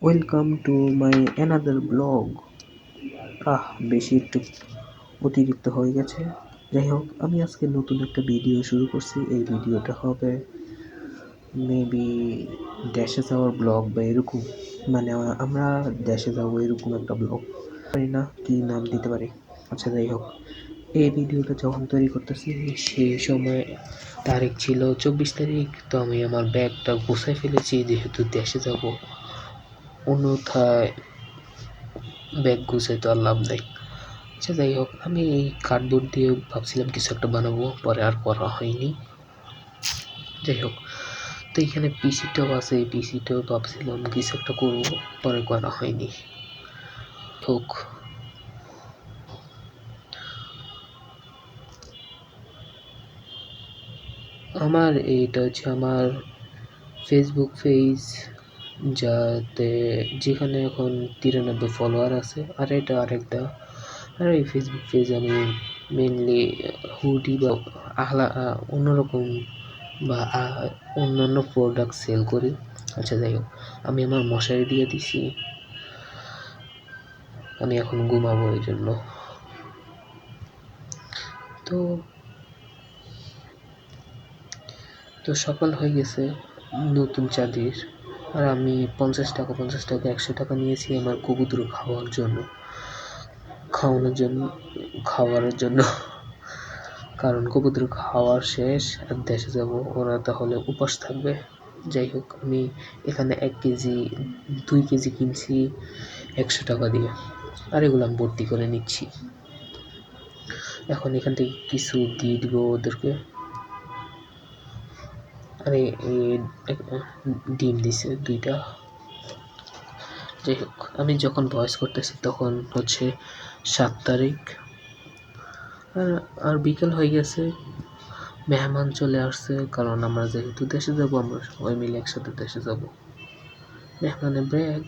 Welcome to my another blog. বেশি একটু অতিরিক্ত হয়ে গেছে। যাই হোক, আমি আজকে নতুন একটা ভিডিও শুরু করছি। এই ভিডিওটা হবে মেবি দেশে যাওয়ার ব্লগ বা এরকম, মানে আমরা দেশে যাবো এরকম একটা ব্লগ। জানি না কি নাম দিতে পারি। আচ্ছা, যাই হোক, এই ভিডিওটা যখন তৈরি করতেছি সেই সময় তারিখ ছিল 24 তারিখ। তো আমি আমার ব্যাগটা গুছাই ফেলেছি, যেহেতু দেশে যাব, অন্যথায় ব্যাগ গুছাই তো আর লাভ নেই। আচ্ছা, যাই হোক, আমি এই কার্ডবোর্ড দিয়ে ভাবছিলাম কিছু একটা বানাবো, পরে আর করা হয়নি। যাই হোক, তো এখানে পিসিটাও আছে, এই পিসিটাও ভাবছিলাম কিছু একটা করবো, পরে করা হয়নি। হোক, আমার এইটা হচ্ছে আমার ফেসবুক পেজ, যেখানে এখন 93 ফলোয়ার আছে। আর এটা আরেকটা, আর এই ফেসবুক পেজ আমি মেনলি হুডি বা অন্যরকম বা অন্যান্য প্রোডাক্ট সেল করি। আচ্ছা, যাই হোক, আমি আমার মশারি দিয়ে দিছি, আমি এখন ঘুমাবো এই জন্য। তো সকাল হয়ে গেছে নতুন চাঁদের। আর আমি 50 টাকা 100 টাকা নিয়েছি আমার কবুতর খাওয়ানোর জন্য কারণ কবুতর খাওয়ার শেষ আর দেশে যাব, ওরা তাহলে উপাস থাকবে। যাই হোক, আমি এখানে 2 কেজি কিনছি 100 টাকা দিয়ে, আর এগুলো আমি ভর্তি করে নিচ্ছি। এখন এখান থেকে কিছু দিয়ে দিব ওদেরকে। আরে ডিম দিছে 2টা। যাই হোক, আমি যখন ভয়েস করতেছি তখন হচ্ছে 7 তারিখ, আর বিকেল হয়ে গেছে। মেহমান চলে আসছে, কারণ আমরা যেহেতু দেশে যাব, আমরা সবাই মিলে একসাথে দেশে যাব। মেহমানের ব্যাগ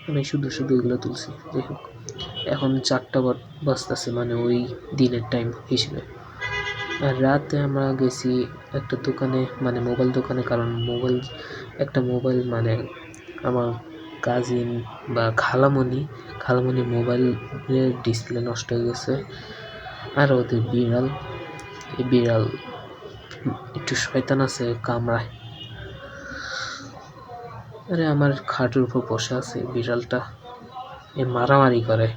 আমি শুধু এগুলো তুলছি। যাই হোক, এখন 4টা বাজতেছে, মানে ওই দিনের টাইম হিসেবে। আর রাতে আমরা গেছি একটা দোকানে, মানে মোবাইল দোকানে, কারণ মোবাইল মানে আমার কাজিন বা খালামণি মোবাইলের ডিসপ্লে নষ্ট হয়ে গেছে। আর ওদের বিড়াল একটু শয়তান আছে, কামড়ায়। আরে আমার খাটের উপর বসে আছে বিড়ালটা, মারামারি করে।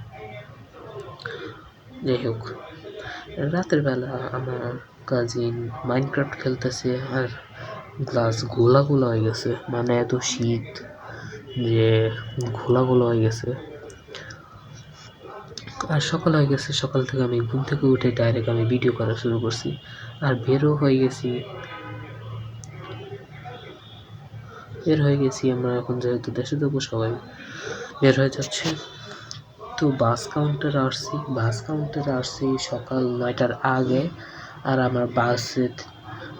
যাই হোক, রাতের বেলা আমার কাজিন মাইনক্রাফট খেলতেছে, আর গ্লাস গোলা হয়ে গেছে, মানে এত শীত যে গোলা হয়ে গেছে। আর সকাল হয়ে গেছে, সকাল থেকে আমি ঘুম থেকে উঠে ডাইরেক্ট আমি ভিডিও করা শুরু করছি। আর বের হয়ে গেছি আমরা এখন, যেহেতু দেশে যাবো সবাই বের হয়ে যাচ্ছে। তো বাস কাউন্টারে আসছি সকাল 9টার আগে, আর আমার বাসে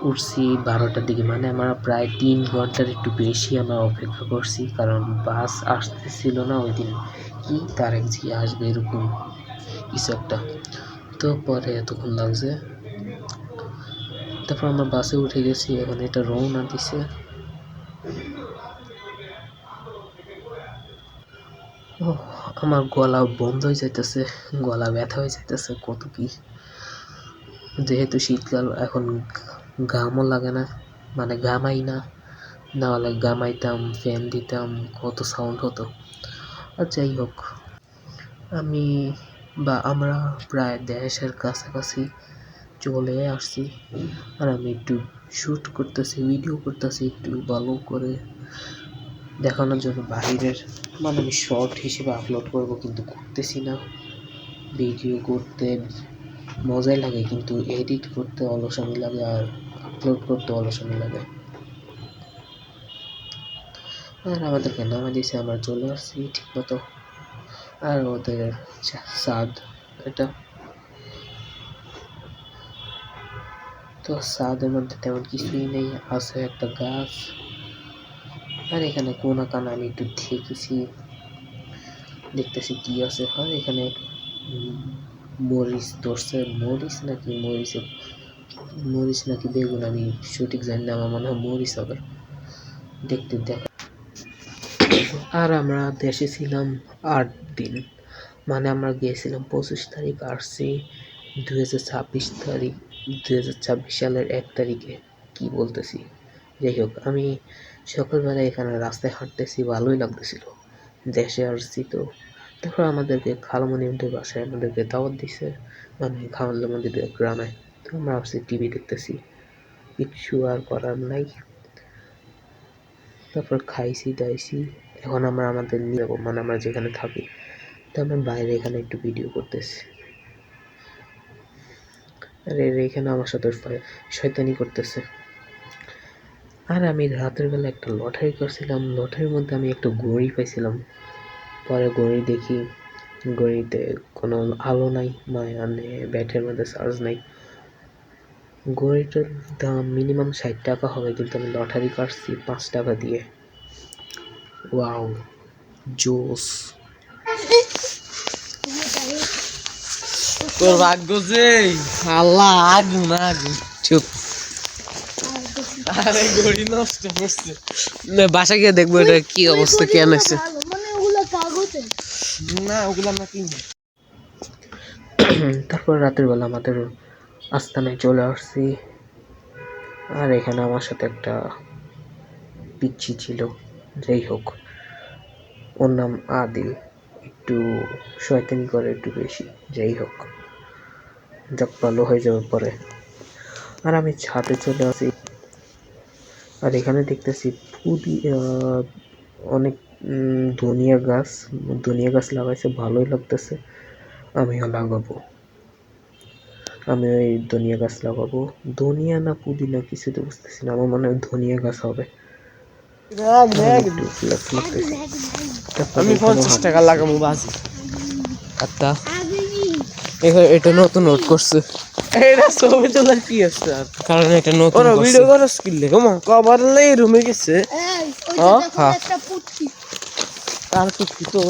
উঠছি 12টার দিকে, মানে আমরা প্রায় 3 ঘন্টার একটু বেশি আমরা অপেক্ষা করছি, কারণ বাস আসতেছিল না ওই দিন। কি তারেক জি আসবে এরকম কিছু একটা, তো পরে এতক্ষণ লাগছে। তারপর আমরা বাসে উঠে গেছি, এখন এটা রওনা দিছে। আমার গলা বন্ধ হয়ে যাইতেছে, গলা ব্যথা হয়ে যাইতেছে, কত কি। যেহেতু শীতকাল, এখন ঘামও লাগে না, মানে ঘামাই না, নাহলে ঘামাইতাম, ফ্যান দিতাম, কত সাউন্ড হতো। আর যাই হোক, আমরা প্রায় দেশের কাছাকাছি চলে আসছি। আর আমি একটু শ্যুট করতেছি, ভিডিও করতেছি একটু ভালো করে দেখানোর জন্য বাহিরের, মানে আমি শর্ট হিসেবে আপলোড করব, কিন্তু করতেছি না। ভিডিও করতে মজাই লাগে, কিন্তু এডিট করতে অলসামি লাগে, আর আপলোড করতে অলসামি লাগে। আর আমাদেরকে নামা দিয়েছে, আমরা চলে আসছি ঠিক মতো। আর ওদের ছাদ, এটা তো ছাদের মধ্যে তেমন কিছুই নেই, আছে একটা গাছ। আর এখানে কোনা কানা আমি একটু দেখতেছি কি আছে। হয় এখানে মরিচ ধরছে, মরিচ নাকি বেগুন, আমি সঠিক জানি না, আমার মনে হয় মরিচ হবে। দেখতে আর আমরা দেশে ছিলাম 8 দিন, মানে আমরা গিয়েছিলাম 25 তারিখ, আসছি 2026 তারিখ, 2026 সালের 1 তারিখে। কি বলতেছি, যাই হোক, আমি সকালবেলা এখানে রাস্তায় হাঁটতেছি, ভালোই লাগতেছিল, দেশে আসছি তো। তারপর আমাদেরকে খালামণিদের বাসায় আমাদেরকে দাওয়াত দিছে, মানে খালামণিদের গ্রামে। তো আমরা আসছি, টিভি দেখতেছি, কিচ্ছু আর করার নাই। তারপর খাইছি দাইছি, এখন আমরা আমাদের নিয়ে যাবো, মানে আমরা যেখানে থাকি। তো আমরা বাইরে এখানে একটু ভিডিও করতেছি, আর এরা এখানে আমার সাথে শয়তানি করতেছে। আর আমি রাতের বেলা একটা লটারি করছিলাম, লটারির মধ্যে আমি একটা ঘড়ি পাইছিলাম। পরে ঘড়ি দেখি, ঘড়িতে কোনো আলো নাই, মানে ব্যাটের মধ্যে চার্জ নাই। ঘড়িটার দাম মিনিমাম 60 টাকা হবে, কিন্তু আমি লটারি কাটছি 5 টাকা দিয়ে। ওয়াও, জোস। তোর ভাগ্য যে আল্লাহ আগুন আগুন চুপ। আরে ঘড়ি নষ্ট করছে, বাসা গিয়ে দেখবো এটা কি অবস্থা, কেন আছে না ওগুলো আমরা কিনবো। তারপর রাতের বেলা আমাদের আস্তানায় চলে আসছি। আর এখানে আমার সাথে একটা পিচ্ছি ছিল, যাই হোক, ওর নাম আদিল, একটু শয়তানি করে একটু বেশি, যাই হোক, যাক ভালো হয়ে যাবে পরে। আর আমি ছাদে চলে আসি, আর এখানে দেখতেছি অনেক ধনিয়া গাছ লাগাইছে, ভালোই লাগতেছে। আমিও লাগাবো, আমি ওই ধনিয়া গাছ লাগাবো। ধনিয়া না পুদিনা কিছুতে বুঝতেছি না, আমার মনে হয় ধনিয়া গাছ হবে। একটু ফ্লেক্স লাগতেছে। আমি 50 টাকা লাগাবো বাজি। আচ্ছা এটা নতুন নোট করছে, এটা ছবি তোলার কি আছে আর, কারণ এটা নতুন করছে। ভিডিও করার স্কিল লে কমা কভার লাই রুমে গেছে। হ্যাঁ আর কি তো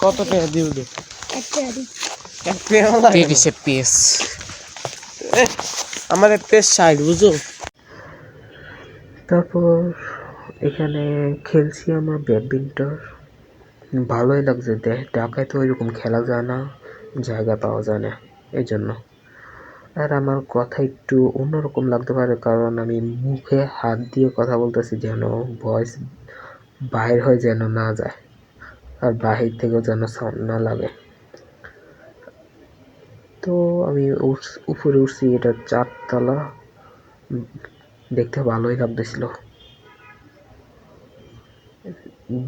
কত টাকা দিবে? 30 পিস আমার পেস 60 বুঝো। তারপর এখানে খেলছি আমরা ব্যাডমিন্টন, ভালোই লাগছে। ঢাকায় তো ওইরকম খেলা যায় না, জায়গা পাওয়া যায় না, এই জন্য। আর আমার কথা একটু অন্যরকম লাগতে পারে, কারণ আমি মুখে হাত দিয়ে কথা বলতেছি, যেন ভয়েস বাইর হয়ে যেন না যায়, আর বাহির থেকেও যেন সাউন্ড না লাগে। তো আমি উপরে উঠছি, এটা 4 তলা, দেখতে ভালোই লাগতেছিল।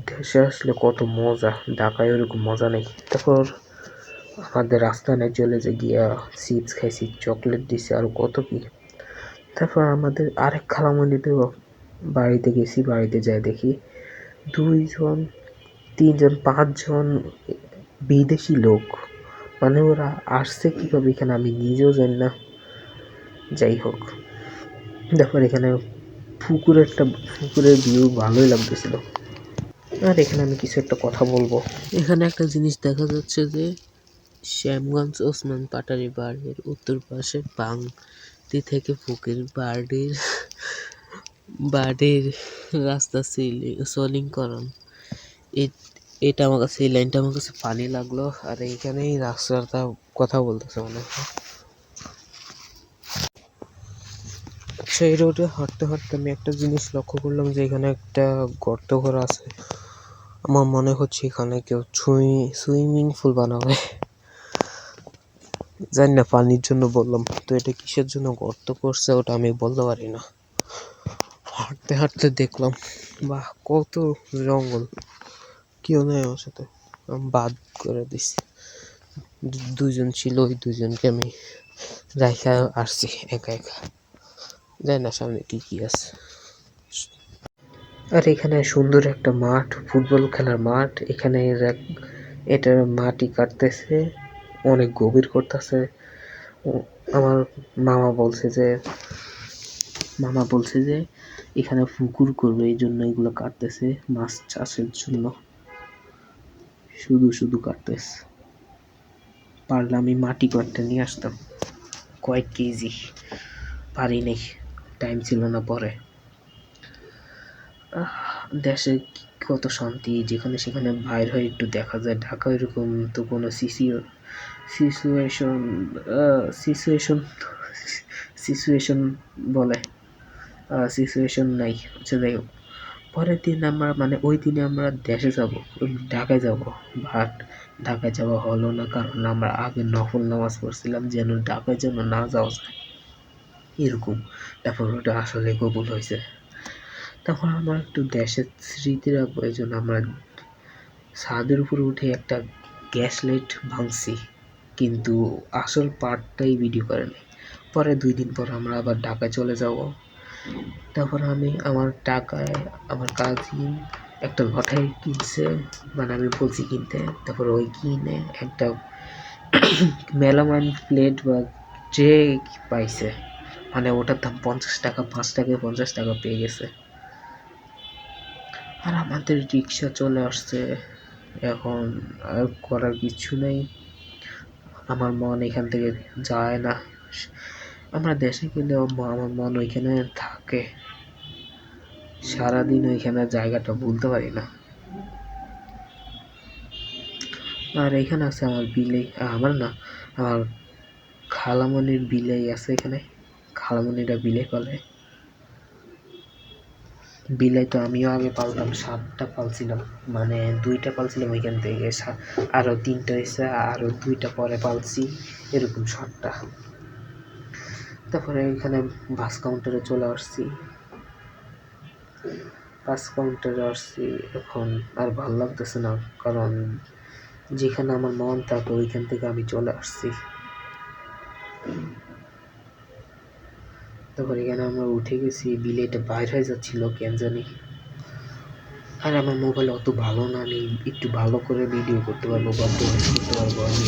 দেশে আসলে কত মজা, ঢাকায় ওরকম মজা নেই। তারপর আমাদের রাস্তায় চলে যে গিয়া চিপস খাইছি, চকলেট দিছে, আর কত কি। তারপর আমাদের আরেক খালামণিদের বাড়িতে গেছি, বাড়িতে যাই দেখি 2 জন 3 জন 5 জন বিদেশি লোক, মানে ওরা আসছে কীভাবে এখানে আমি নিজেও জানি না, যাই হোক। তারপর এখানে পুকুরের ভিউ ভালোই লাগতেছিল। আর এখানে আমি কিছু একটা কথা বলবো, এখানে একটা জিনিস দেখা যাচ্ছে যে শ্যামগঞ্জ ওসমান পাটারি বাড়ির উত্তর পাশে বাংতি থেকে পুকুর বাড়ির রাস্তা সলিংকরণ। এটা আমার কাছে, এই লাইনটা আমার কাছে ফানি লাগলো। আর এইখানেই রাস্তাটা কথা বলতেছে মনে হয়। সেই রোডে হাঁটতে হাঁটতে আমি একটা জিনিস লক্ষ্য করলাম, যে এখানে একটা গর্ত করা আছে। আমার মনে হচ্ছে এখানে কেউ সুইমিং পুল বানাবে, জানি না, পানির জন্য বললাম তো। এটা কিসের জন্য গর্ত করছে ওটা আমি বলতে পারি না। হাঁটতে হাঁটতে দেখলাম, বাহ, কত জঙ্গল। কেউ নেই আমার সাথে, আমি বাদ করে দিছি। 2 জন ছিল, ওই 2 জনকে আমি রাইখা আসছি একা একা, জানি না সামনে কি কি আছে। আর এখানে সুন্দর একটা মাঠ, ফুটবল খেলার মাঠ। এখানে এটার মাটি কাটতেছে, অনেক গভীর করতেছে। আমার মামা বলছে যে এখানে পুকুর করবে, এই জন্য এগুলো কাটতেছে, মাছ চাষের জন্য। শুধু শুধু কাটতেছে, পারলে আমি মাটি কয়েকটা নিয়ে আসতাম, কয়েক কেজি, পারি নাই। টাইম ছিল না। পরে দেশে কত শান্তি, যেখানে সেখানে বাইর হয়ে একটু দেখা যায়। ঢাকা এরকম তো কোনো সিচুয়েশন সিচুয়েশন সিচুয়েশন বলে সিচুয়েশন নাই। আচ্ছা, যাই হোক, পরের দিন আমরা মানে ওই দিনে আমরা দেশে যাব, ঢাকায় যাব। বাট ঢাকায় যাওয়া হলো না, কারণ আমরা আগে নফল নামাজ পড়ছিলাম যেন ঢাকায় যেন না যাওয়া যায় এরকম। তারপর ওটা আসলে কবুল হয়েছে। তখন আমরা একটু দেশের স্মৃতি রাখবো, এই জন্য আমরা ছাদের উপরে উঠে একটা গ্যাস লাইট ভাঙছি, কিন্তু আসল পার্টটাই ভিডিও করেনি। পরে 2 দিন পর আমরা আবার ঢাকায় চলে যাব। তারপর আমি আমার টাকায় আমার কাজিন একটা লটারি কিনছে, মানে আমি বলছি কিনতে। তারপর ওই কিনে একটা মেলামাইন প্লেট বা ট্রে পাইছে, মানে ওটার দাম 50 টাকা। 5 টাকায় 50 টাকা পেয়ে গেছে। আর আমাদের রিক্সা চলে আসছে। এখন আর করার কিছু নেই, আমার মন এখান থেকে যায় না। আমরা দেশে গেলেও আমার মন ওইখানে থাকে, সারাদিন ওইখানে জায়গাটা ভুলতে পারি না। আর এখানে আছে আমার বিলে, আমার না, আমার খালামনির বিলাই আছে এখানে। খালামনিরা বিলে পালে। বিলাই তো আমিও আগে পালতাম, 7টা পালছিলাম, মানে 2টা পালছিলাম ওইখান থেকে, আরও 3টা হয়েছে, আরও 2টা পরে পালছি, এরকম 7টা। তারপরে এখানে বাস কাউন্টারে চলে আসছি। এখন আর ভাল লাগতেছে না, কারণ যেখানে আমার মন থাকে ওইখান থেকে আমি চলে আসছি। তারপর এখানে আমরা উঠে গেছি, বিলেটা বাইর হয়ে যাচ্ছিল কেন জানি। আর আমার মোবাইল অত ভালো না, আমি একটু ভালো করে ভিডিও করতে পারবো বা ভয়েস করতে পারবো। আমি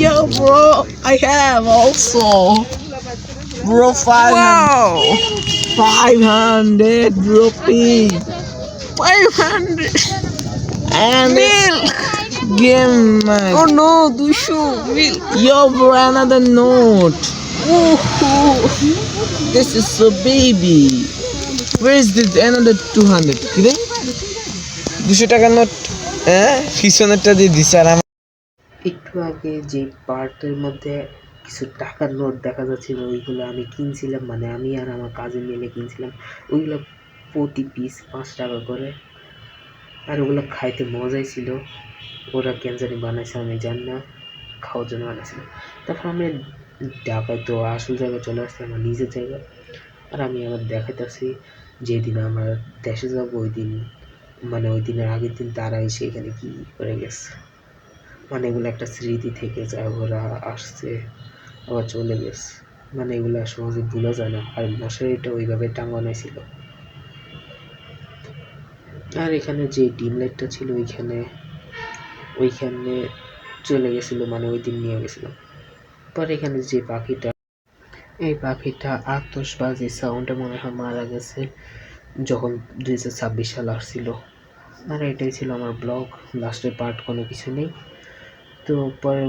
Yo, bro, I have also. Bro, 500 rupee. 500. And milk. Give my. Oh no, Dushu. Milk. Yo, bro, another note. Ooh, this is so baby. Where is this another 200? Kidding? 200 টাকার note, হ্যাঁ, পিছনেরটা দিয়ে দিছে। আর একটু আগে যে পার্টের মধ্যে কিছু টাকার নোট দেখা যাচ্ছিল, ওইগুলো আমি কিনছিলাম, মানে আমি আর আমার কাজিন মিলে কিনছিলাম। ওইগুলো প্রতি পিস 5 টাকা করে। আর ওগুলো খাইতে মজাই ছিল। ওরা কেন জানি বানাইছে, আমি জানি না, খাওয়ার জন্য বানাইছিল। তারপর আমি ঢাকায় তো আসল জায়গায় চলে আসছি, আমার নিজের জায়গায়। আর আমি আবার দেখাইতেছি, যেদিন আমরা দেশে যাবো ওই দিন, মানে ওই দিনের আগের দিন তারা এসে এখানে কী করে গেছে, মানে এগুলো একটা স্মৃতি থেকে যায়। ওরা আসছে আবার চলে গেছে, মানে এগুলো সহজে ভুলা যায় না। আর মশারিটা ওইভাবে টাঙানো ছিল। আর এখানে যে ডিম লাইটটা ছিল ওইখানে চলে গেছিলো, মানে ওই দিন নিয়ে গেছিলাম। পর এখানে যে পাখিটা, এই পাখিটা আতশবাজি সাউন্ডে মনে হয় মারা গেছে যখন 2026 সাল আসছিল। আর এটাই ছিল আমার ব্লগ, লাস্টের পার্ট কোনো কিছু নেই। তো পরে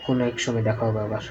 কোনো এক সময় দেখা হবে আবার।